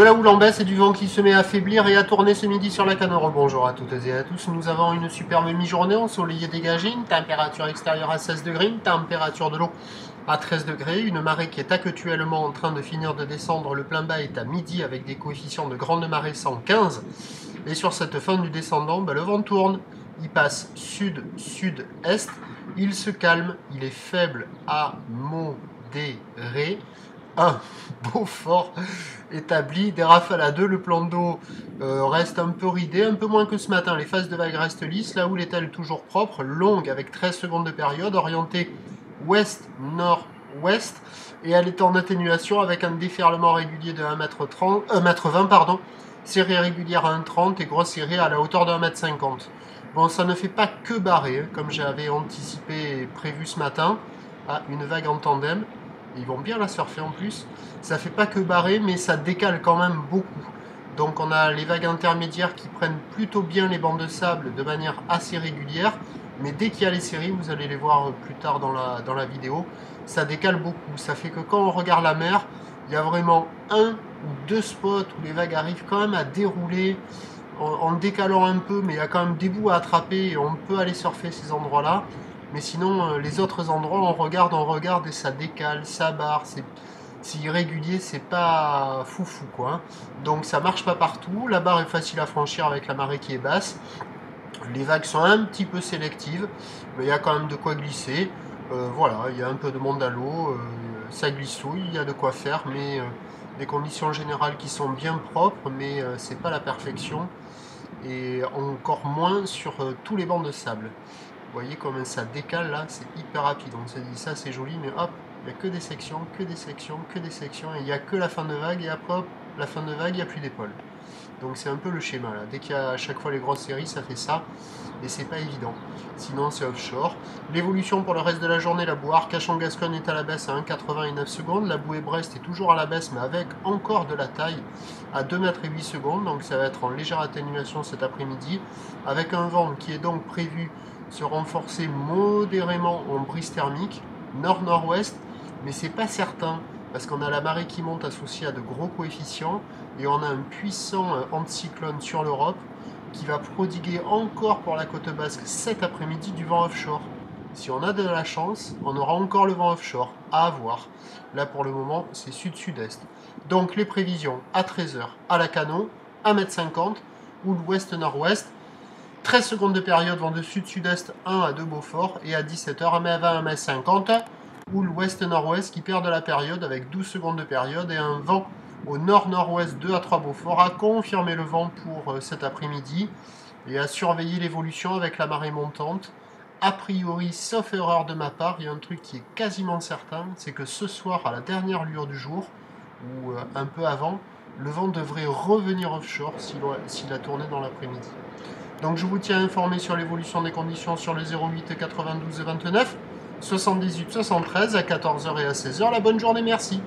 la houle en baisse et du vent qui se met à faiblir et à tourner ce midi sur la Canore. Bonjour à toutes et à tous, nous avons une superbe mi-journée ensoleillée dégagée, une température extérieure à 16 degrés, une température de l'eau à 13 degrés, une marée qui est actuellement en train de finir de descendre, le plein bas est à midi avec des coefficients de grande marée 115, et sur cette fin du descendant, le vent tourne, il passe sud-sud-est, il se calme, il est faible à modéré, un Beaufort établi, des rafales à 2, le plan d'eau reste un peu ridé, un peu moins que ce matin, les phases de vagues restent lisses, la houle est-elle toujours propre, longue avec 13 secondes de période, orientée ouest-nord-ouest, et elle est en atténuation avec un déferlement régulier de 1m20, pardon, série régulière à 1m30 et grosse série à la hauteur de 1m50. Bon, ça ne fait pas que barrer, hein, comme j'avais anticipé et prévu ce matin, une vague en tandem. Ils vont bien la surfer en plus. Ça fait pas que barrer, mais ça décale quand même beaucoup. Donc on a les vagues intermédiaires qui prennent plutôt bien les bancs de sable de manière assez régulière. Mais dès qu'il y a les séries, vous allez les voir plus tard dans la vidéo, ça décale beaucoup. Ça fait que quand on regarde la mer, il y a vraiment un ou deux spots où les vagues arrivent quand même à dérouler en décalant un peu, mais il y a quand même des bouts à attraper et on peut aller surfer ces endroits-là. Mais sinon, les autres endroits, on regarde et ça décale, ça barre, c'est irrégulier, c'est pas foufou quoi. Hein. Donc ça marche pas partout, la barre est facile à franchir avec la marée qui est basse. Les vagues sont un petit peu sélectives, mais il y a quand même de quoi glisser. Voilà, il y a un peu de monde à l'eau, ça glissouille, il y a de quoi faire, mais des conditions générales qui sont bien propres, mais c'est pas la perfection. Et encore moins sur tous les bancs de sable. Vous voyez comment ça décale là, c'est hyper rapide. On se dit ça c'est joli, mais hop, il n'y a que des sections, que des sections, que des sections, et il n'y a que la fin de vague, et après hop, la fin de vague, il n'y a plus d'épaule. Donc c'est un peu le schéma là. Dès qu'il y a à chaque fois les grosses séries, ça fait ça, et c'est pas évident. Sinon c'est offshore. L'évolution pour le reste de la journée, la bouée Arcachon-Gascogne est à la baisse à 1,89 secondes, la bouée Brest est toujours à la baisse, mais avec encore de la taille à 2,08 m, donc ça va être en légère atténuation cet après-midi, avec un vent qui est donc prévu se renforcer modérément en brise thermique, nord-nord-ouest, mais c'est pas certain, parce qu'on a la marée qui monte associée à de gros coefficients, et on a un puissant anticyclone sur l'Europe, qui va prodiguer encore pour la côte basque cet après-midi du vent offshore. Si on a de la chance, on aura encore le vent offshore, à avoir. Là pour le moment, c'est sud-sud-est. Donc les prévisions à 13 h à la Canon, 1,50 m, ou l'ouest-nord-ouest, 13 secondes de période, vent de sud-sud-est 1 à 2 Beaufort, et à 17 h 1m20, 1m50, ou l'ouest-nord-ouest qui perd de la période avec 12 secondes de période et un vent au nord-nord-ouest 2 à 3 Beaufort, à confirmer le vent pour cet après-midi et à surveiller l'évolution avec la marée montante. A priori, sauf erreur de ma part, il y a un truc qui est quasiment certain, c'est que ce soir, à la dernière lueur du jour, ou un peu avant, le vent devrait revenir offshore s'il a tourné dans l'après-midi. Donc je vous tiens informé sur l'évolution des conditions sur le 08 92 29 78 73 à 14 h et à 16 h. La bonne journée, merci.